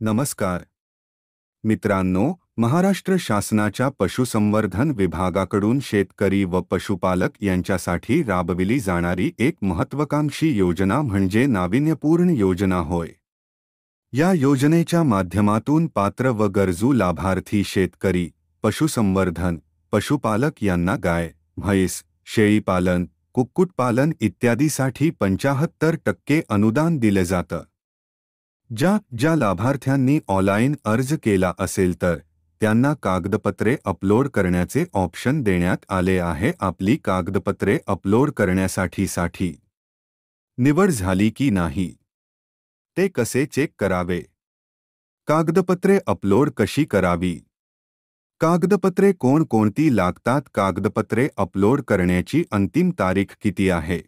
नमस्कार मित्रांनो, महाराष्ट्र शासनाच्या पशुसंवर्धन विभागाकडून शेतकरी व पशुपालक यांच्यासाठी राबविली जाणारी एक महत्त्वाकांक्षी योजना म्हणजे नाविन्यपूर्ण योजना होय। या योजनेच्या माध्यमातून पात्र व गरजू लाभार्थी शेतकरी, पशुसंवर्धन, पशुपालक यांना गाय, म्हैस, शेळीपालन, कुक्कुटपालन इत्यादीसाठी 75% अनुदान दिले जातं। ज्या लाभार्थ्यांनी ऑनलाईन अर्ज केला असेल तर त्यांना कागदपत्रे अपलोड करण्याचे ऑप्शन देण्यात आले आहे। आपली कागदपत्रे अपलोड करण्यासाठी निवड झाली की नाही ते कसे चेक करावे? कागदपत्रे अपलोड कशी करावी? कागदपत्रे कोणकोणती लागतात? कागदपत्रे अपलोड करण्याची अंतिम तारीख किती आहे?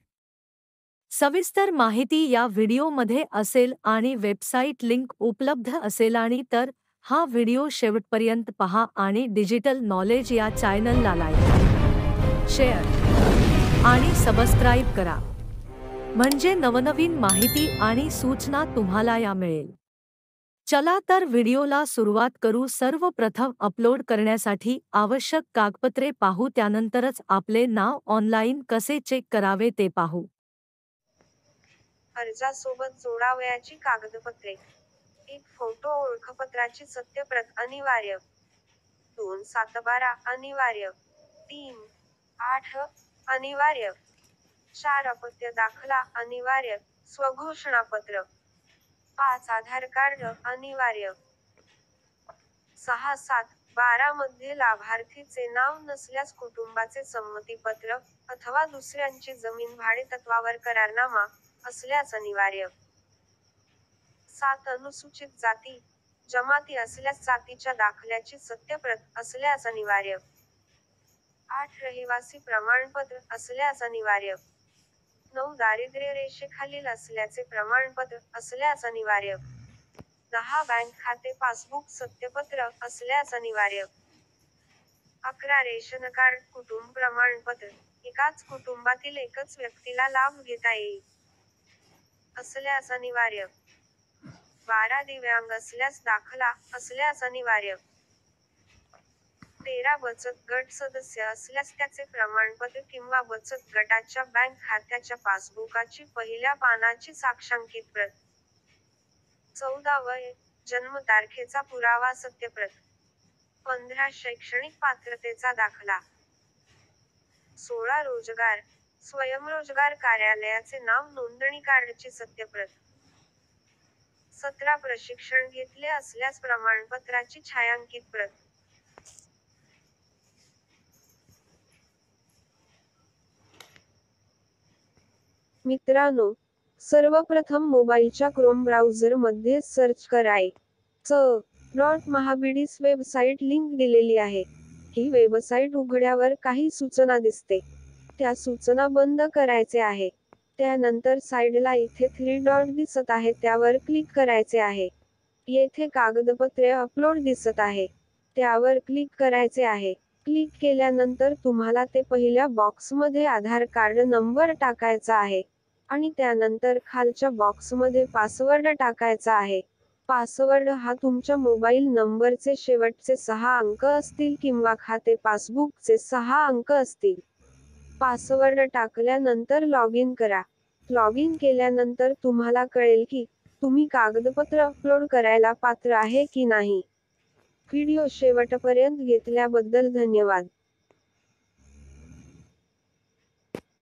सविस्तर माहिती या व्हिडिओमध्ये असेल आणि वेबसाईट लिंक उपलब्ध असेल आणि तर हा व्हिडिओ शेवटपर्यंत पहा आणि डिजिटल नॉलेज या चॅनलला लाईक, शेअर आणि सबस्क्राईब करा म्हणजे नवनवीन माहिती आणि सूचना तुम्हाला या मिळेल। चला तर व्हिडिओला सुरुवात करू। सर्वप्रथम अपलोड करण्यासाठी आवश्यक कागदपत्रे पाहू, त्यानंतरच आपले नाव ऑनलाईन कसे चेक करावे ते पाहू। अर्जासोबत जोडावयाची कागदपत्रे: एक फोटो, ओळखपत्राची सत्यप्रत अनिवार्य, 2/7/12 अनिवार्य, 3/8 अनिवार्य, 4 अपत्य दाखला अनिवार्य, स्वघोषणापत्र, 5 आधार कार्ड अनिवार्य, 6/7/12 मध्ये लाभार्थीचे नाव नसल्यास कुटुंबाचे संमतीपत्र अथवा दुसऱ्यांची जमीन भाडेतत्वावर करारनामा असल्यास अनिवार्य, 7 अनुसूचित जाती जमाती असल्यास जातीच्या दाखल्याची सत्यप्रत असल्यास अनिवार्य, 8 रहिवासी प्रमाणपत्र असल्यास अनिवार्य, 9 दारिद्र्य रेषेखालील असल्याचे प्रमाणपत्र असल्यास अनिवार्य, 10 बँक खाते पासबुक सत्यपत्र असल्यास अनिवार्य, 11 रेशन कार्ड कुटुंब प्रमाणपत्र एकाच कुटुंबातील एकच व्यक्तीला लाभ घेता येईल असल्यास अनिवार्य, 12 दिव्यांग असल्यास दाखला असल्यास अनिवार्य, 13 बचत गट सदस्य असल्यास त्याचे प्रमाणपत्र किंवा बचत गटाच्या बँक खात्याच्या पासबुकाची पहिल्या पानाची साक्षांकित प्रत, 14 वय, जन्मतारखेचा पुरावा सत्यप्रत, 15 शैक्षणिक पात्रतेचा दाखला, 16 रोजगार, स्वयंरोजगार कार्यालयाचे नाव नोंदणी कार्डची सत्यप्रत, 17 प्रशिक्षण घेतले असल्यास प्रमाणपत्राची छायांकित प्रत। मित्रांनो, सर्वप्रथम मोबाईलच्या क्रोम ब्राउझरमध्ये सर्च करा च.महाबीडीस वेबसाईट लिंक दिलेली आहे। ही वेबसाईट उघड्यावर काही सूचना दिसते, त्या सूचना बंद करायचे आहे। त्यानंतर साइडला इथे 3 डॉट दिसत आहे त्यावर क्लिक करायचे आहे। येथे कागदपत्रे अपलोड दिसत आहे, त्यावर क्लिक करायचे आहे। क्लिक केल्यानंतर तुम्हाला ते पहिल्या बॉक्समध्ये आधार कार्ड नंबर टाकायचा आहे आणि त्यानंतर खालच्या बॉक्समध्ये पासवर्ड टाकायचा आहे। पासवर्ड हा तुमच्या मोबाईल नंबरचे शेवटचे 6 अंक असतील किंवा खाते पासबुकचे 6 अंक असतील। पासवर्ड टाकल्यानंतर लॉग इन करा। लॉग इन केल्यानंतर तुम्हाला कळेल की तुम्ही कागदपत्र अपलोड करायला पात्र आहे की नाही। व्हिडिओ शेवटपर्यंत घेतल्याबद्दल धन्यवाद।